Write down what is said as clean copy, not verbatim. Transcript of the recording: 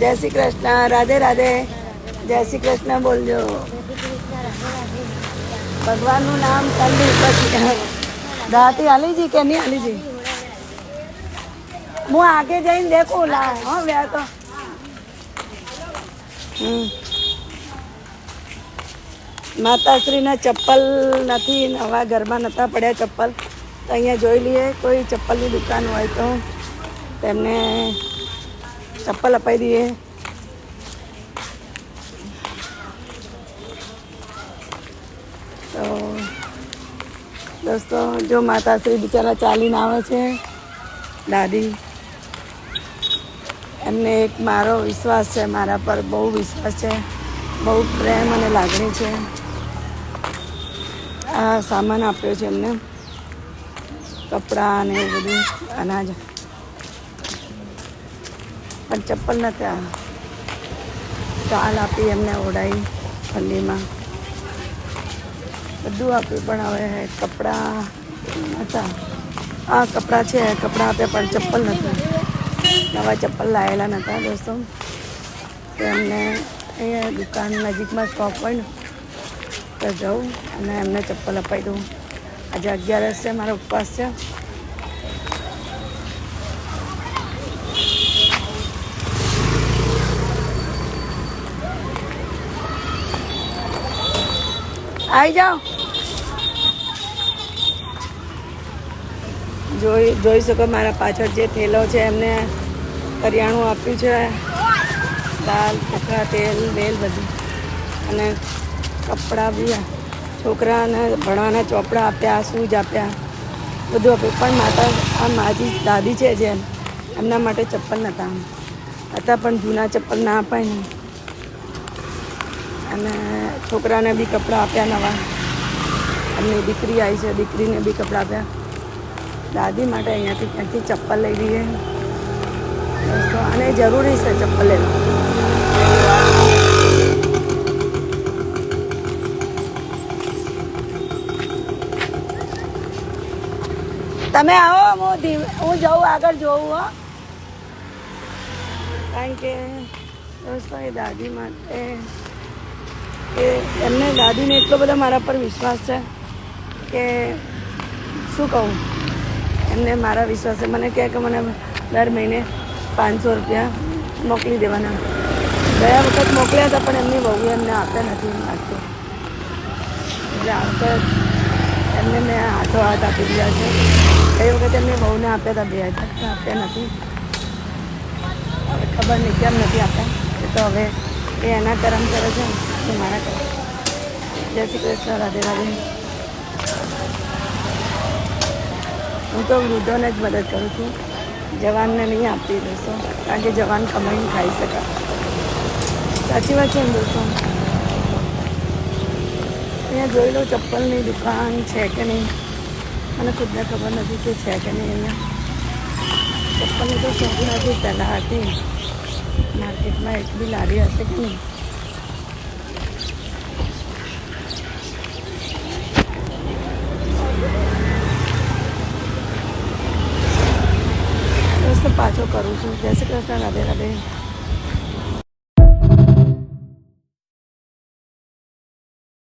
જય શ્રી કૃષ્ણ. રાધે રાધે. જય શ્રી કૃષ્ણ બોલજો. ભગવાનનું નામ કરી પછી દાતી હાલીજી કે નહીં હાલીજી? હું આગે જઈને દેખું લા હા વ્યા તો માતાશ્રીના ચપ્પલ નથી, નવા ઘરમાં નહોતા પડ્યા ચપ્પલ, તો અહીંયા જોઈ લઈએ કોઈ ચપ્પલની દુકાન હોય તો તેમને ચપ્પલ અપાઈ દઈએ. તો દોસ્તો જો માતાશ્રી બિચારા ચાલીને આવે છે, દાદી, એમને એક મારો વિશ્વાસ છે, મારા પર બહુ વિશ્વાસ છે, બહુ પ્રેમ અને લાગણી છે. આ સામાન આપ્યો છે એમને, કપડાં અને એવું બધું, અનાજ, પણ ચપ્પલ નહોતા. ચાલ આપી એમને, ઓઢાઈ ઠંડીમાં, બધું આપ્યું, પણ હવે કપડાં હતા. આ કપડાં છે, કપડાં આપ્યા પણ ચપ્પલ નહોતું, નવા ચપ્પલ લાવેલા નહોતા દોસ્તો. તો એમને અહીંયા દુકાન નજીકમાં શોપ હોય ને તો જાઉં અને એમને ચપ્પલ અપાઈ દઉં. આજે 11 છે, મારો ઉપવાસ છે. આવી જાઓ. જોઈ શકો મારા પાછળ જે થેલો છે એમને કરિયાણું આપ્યું છે, દાલ, ચોખા, તેલ, બેલ બધું, અને કપડાં બી, છોકરાને ભણવાના ચોપડા આપ્યા, શૂઝ આપ્યા, બધું આપ્યું. પણ માતા આ મારી દાદી છે જે એમના માટે ચપ્પલ નહોતા, પણ જૂના ચપ્પલ ના અપાય ને. અને છોકરાને બી કપડાં આપ્યા નવા. એમની દીકરી આવી છે, દીકરીને બી કપડાં આપ્યા. દાદી માટે અહીંયાથી ક્યાંથી ચપ્પલ લઈ લઈએ તો, અને જરૂરી છે ચપ્પલ લેવું. તમે આવો, હું જાઉં આગળ જોઉં હો. કારણ કે દોસ્તો એ દાદી માટે એમને દાદીને એટલો બધો મારા પર વિશ્વાસ છે કે શું કહું. એમને મારા વિશ્વાસ છે. મને કહે કે મને દર મહિને 500 રૂપિયા મોકલી દેવાના. ગયા વખત મોકલ્યા હતા પણ એમની વહુએ એમને આપ્યા નથી લાગતું, એટલે આ વખત એમને મેં હાથો હાથ આપી દીધા છે. ગઈ વખત એમની વહુને આપ્યા હતા 2000, આપ્યા નથી. હવે ખબર નહીં કેમ નથી આપ્યા. એ તો હવે એ એના કરમ કરે છે, એ મારા કરમ. જય શ્રી કૃષ્ણ. રાધે રાધે. હું તો વૃદ્ધોને જ મદદ કરું છું, જવાનને નહીં આપતી દોસ્તો, કારણ કે જવાન કમાઈને ખાઈ શકાય. સાચી વાત છે ને દોસ્તો. અહીંયા જોઈ લો ચપ્પલની દુકાન છે કે નહીં, મને ખુદને ખબર નથી કે છે કે નહીં. અહીંયા ચપ્પલની તો શોખ નથી, પહેલાં હતી માર્કેટમાં, એટલી લારી હશે કે નહીં. પાછો કરું છું. જય શ્રી કૃષ્ણ. રાધે રાધે.